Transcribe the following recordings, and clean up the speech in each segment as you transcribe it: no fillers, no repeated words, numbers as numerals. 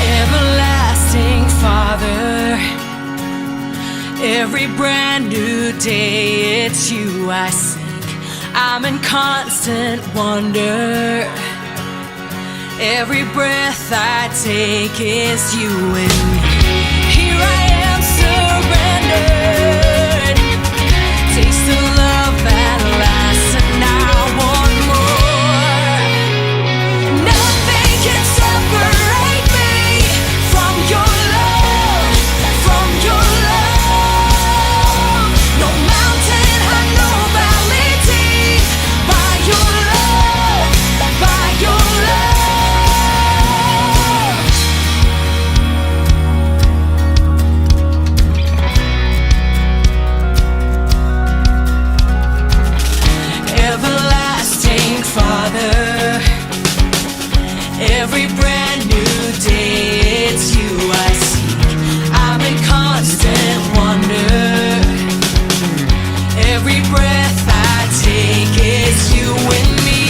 Everlasting Father, every brand new day it's you I seek. I'm in constant wonder. Every breath I take is you and me. Here I am surrendered. Taste the love that lasts, and I want more. Nothing can separate me from your love, from your love. No mountain high, no valley deep. By your love, by your love. Everlasting Father, every brand new day it's you I seek. I'm in constant wonder. Every breath I take is you and me.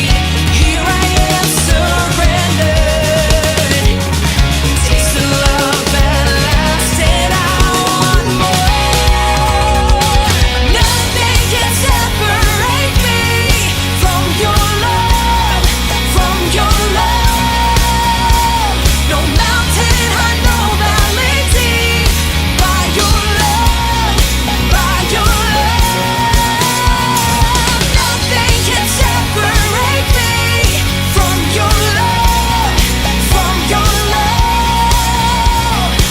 Here I am surrendered. Taste the love that lasts, and I want more. Nothing can separate me from your love, from your love. No mountain high, no valley deep. By your love, by your love. Nothing can separate me from your love, from your love.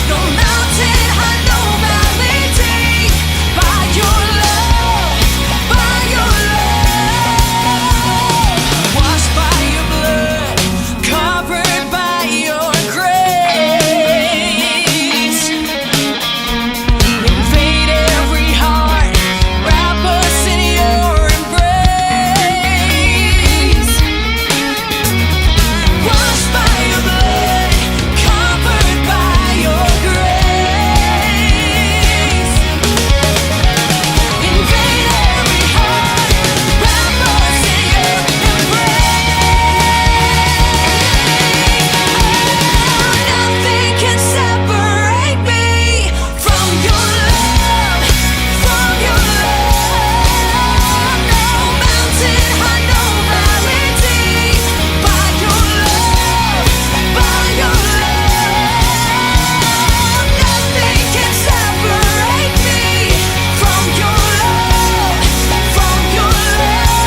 No mountain high, no valley deep. By your love, by your love. Washed by your blood, covered by your grace. Invade every heart, wrap us in your embrace. Washed by your blood, covered by your grace. Invade every heart, wrap us in your embrace. Nothing can separate me from your love, from your love. No mountain high, no valley deep. By your love, by your love. Nothing can separate me from your love, from your love.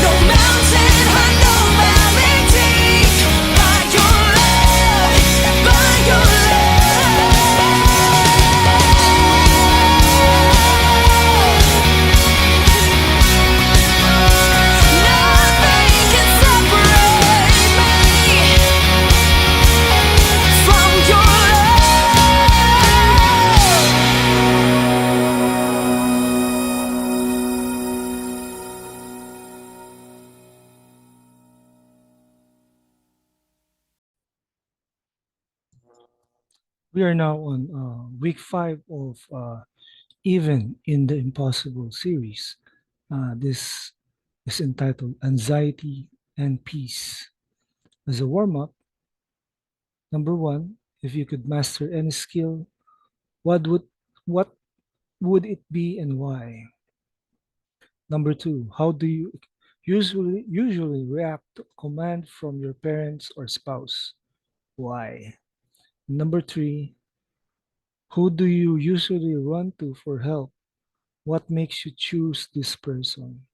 No mountain high, no valley deep. By your love, by your Nothing can separate me from your We are now on week 5 of Even in the Impossible series. This is entitled Anxiety and Peace. As a warm up, number 1, if you could master any skill, what would what would it be and why? Number 2, how do you usually react to command from your parents or spouse? Why? Number 3, who do you usually run to for help? What makes you choose this person?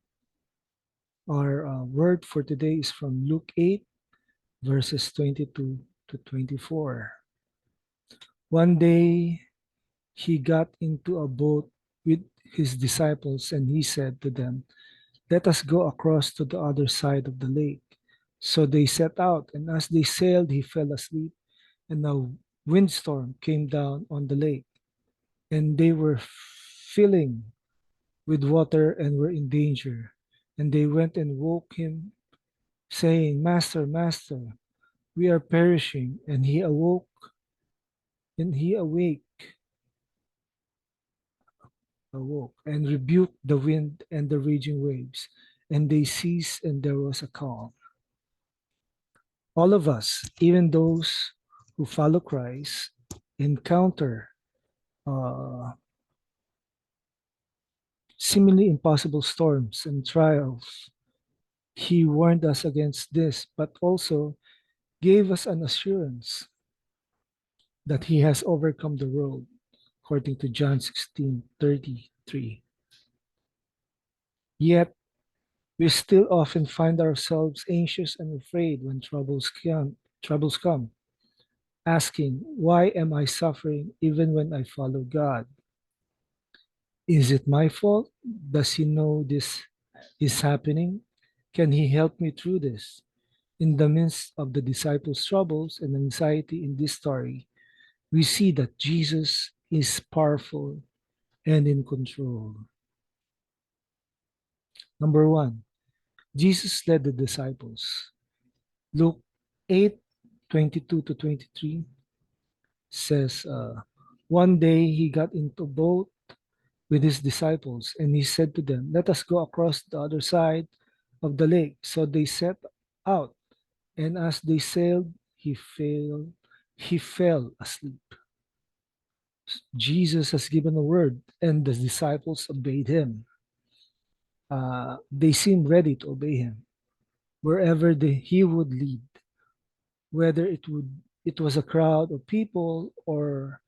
Our word for today is from Luke 8, verses 22 to 24. One day he got into a boat with his disciples and he said to them, Let us go across to the other side of the lake. So they set out, and as they sailed, he fell asleep, and a windstorm came down on the lake, and they were filling with water and were in danger. And they went and woke him, saying, Master, Master, we are perishing. And he awoke, and rebuked the wind and the raging waves, and they ceased, and there was a calm. All of us, even those who follow Christ, encounter uh, seemingly impossible storms and trials. He warned us against this, but also gave us an assurance that he has overcome the world, according to John 16:33. Yet, we still often find ourselves anxious and afraid when troubles come, asking, why am I suffering even when I follow God? Is it my fault? Does he know this is happening? Can he help me through this? In the midst of the disciples' troubles and anxiety in this story, we see that Jesus is powerful and in control. Number one, Jesus led the disciples. Luke 8:22 to 23 says, one day he got into a boat with his disciples, and he said to them, let us go across the other side of the lake. So they set out, and as they sailed, he fell asleep. Jesus has given a word, and the disciples obeyed him. They seemed ready to obey him wherever he would lead, whether it was a crowd of people or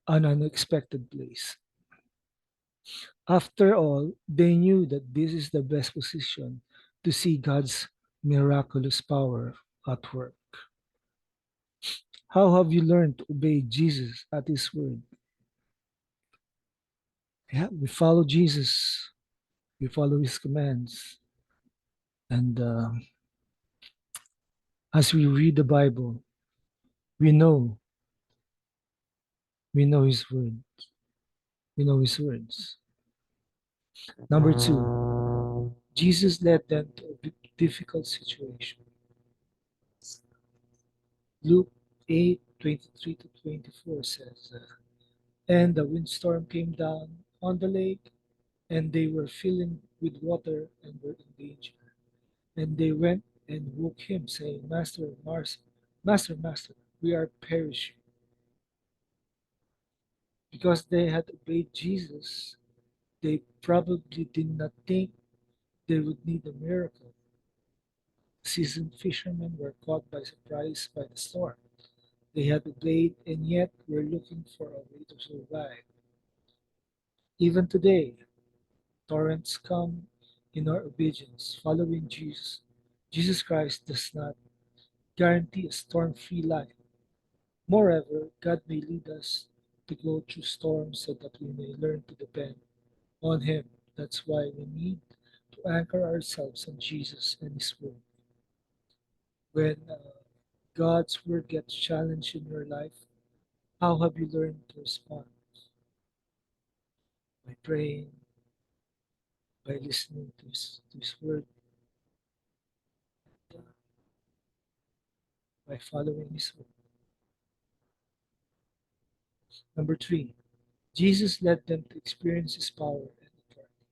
an unexpected place. After all, they knew that this is the best position to see God's miraculous power at work. How have you learned to obey Jesus at his word? Yeah, we follow Jesus, we follow his commands, and as we read the Bible, we know we know his word, we know his words. Number two, Jesus led them to a difficult situation. Luke 8:23 to 24 says, and the windstorm came down on the lake, and they were filling with water and were in danger. And they went and woke him, saying, Master, we are perishing. Because they had obeyed Jesus, they probably did not think they would need a miracle. Seasoned fishermen were caught by surprise by the storm. They had obeyed and yet were looking for a way to survive. Even today, torrents come in our obedience. Following Jesus Christ does not guarantee a storm-free life. Moreover, God may lead us to go through storms so that we may learn to depend on Him. That's why we need to anchor ourselves on Jesus and His Word. When God's Word gets challenged in your life, how have you learned to respond? By praying, by listening to His Word, uh, by following His Word. Number three, Jesus led them to experience His power and authority.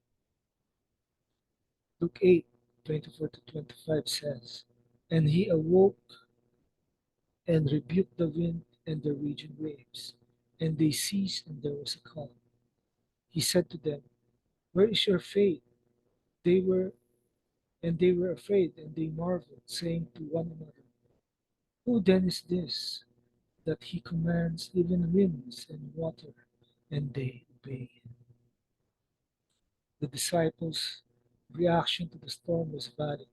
Luke 8:24 to 25 says, and he awoke and rebuked the wind and the raging waves, and they ceased, and there was a calm. He said to them, where is your faith? They were they were afraid, and they marveled, saying to one another, who then is this, that he commands even winds and water, and they obey him? The disciples' reaction to the storm was valid.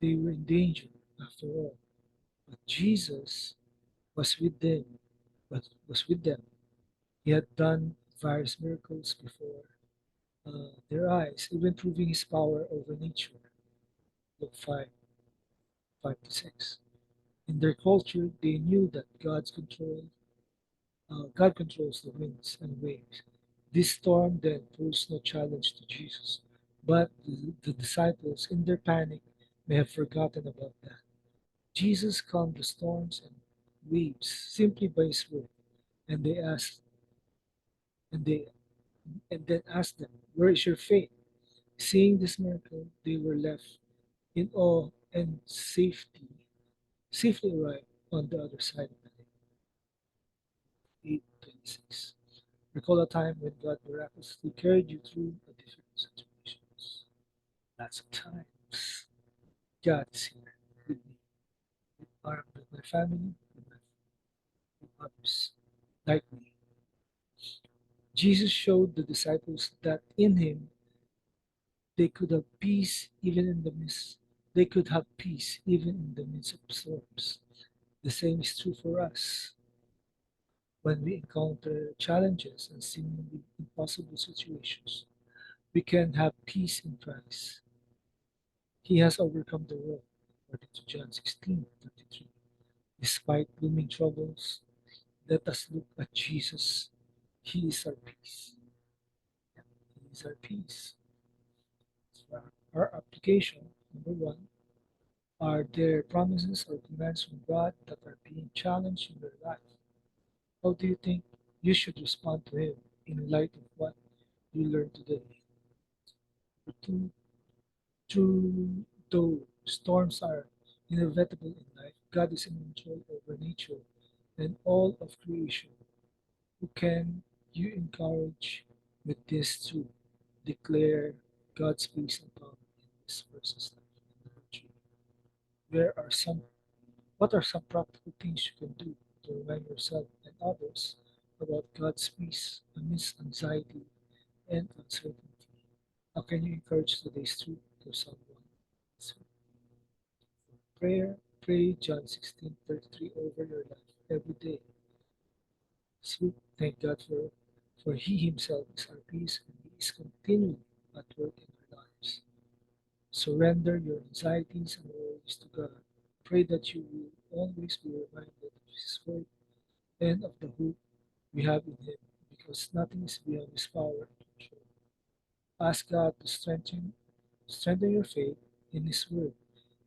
They were in danger, after all. But Jesus was with them, was with them. He had done various miracles before, their eyes, even proving his power over nature. Luke 5, 5 to 6. In their culture, they knew that God controls the winds and waves. This storm then posed no challenge to Jesus, but the disciples, in their panic, may have forgotten about that. Jesus calmed the storms and waves simply by his word, and they asked, and they and then asked them, "Where is your faith?" Seeing this miracle, they were left in awe and safely arrived on the other side of the lake. 8:26. Recall a time when God miraculously carried you through a difficult situations. Lots of times, God is here with me, with my family, with others like me. Jesus showed the disciples that in Him they could have peace even in the midst. They could have peace even in the midst of storms. The same is true for us. When we encounter challenges and seemingly impossible situations, we can have peace in Christ. He has overcome the world, according to John 16:33. Despite looming troubles, let us look at Jesus. He is our peace. He is our peace. So our application, number one, are there promises or commands from God that are being challenged in your life? How do you think you should respond to Him in light of what you learned today? Number two, through though storms are inevitable in life, God is in control over nature and all of creation. Who can you encourage with this to declare God's peace and power in this person's life? Number three, where are some what are some practical things you can do to remind yourself and others about God's peace amidst anxiety and uncertainty? How can you encourage today's truth to someone? So, prayer, pray John 16:33 over your life every day. So thank God for He Himself is our peace and He is continually at work in our lives. Surrender your anxieties and worries to God. Pray that you will always be reminded of His word and of the hope we have in Him, because nothing is beyond His power and control. Ask God to strengthen your faith in His word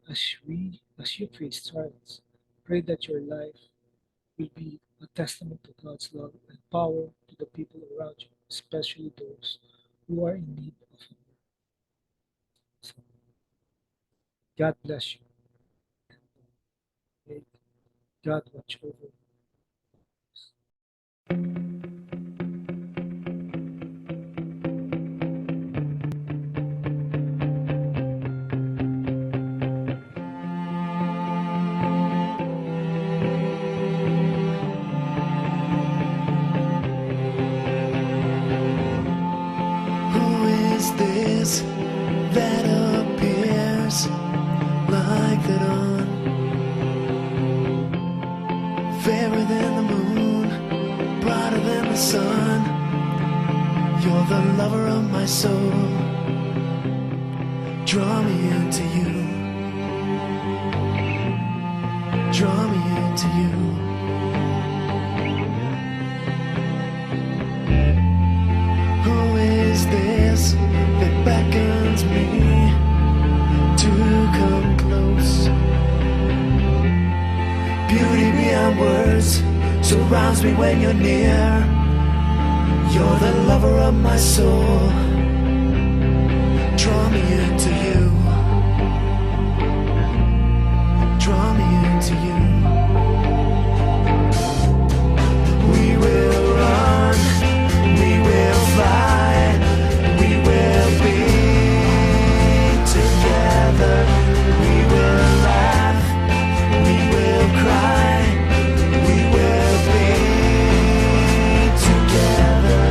as you face trials. Pray that your life will be a testament to God's love and power to the people around you, especially those who are in need of Him. So, God bless you. May God watch over you. Who is this that appears like the dawn, fairer than the moon, brighter than the sun? You're the lover of my soul. Draw me into you. Draw me into you. Who is this that beckons me to come close? Beauty beyond words surrounds me when you're near. You're the lover of my soul. Draw me into you. Draw me into you. We will run, we will fly, we will be together. We will laugh, we will cry, we will be together.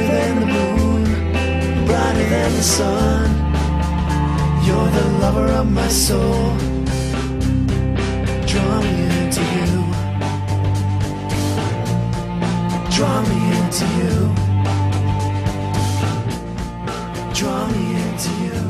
brighter than the moon, brighter than the sun. You're the lover of my soul. Draw me into you. Draw me into you. Draw me into you.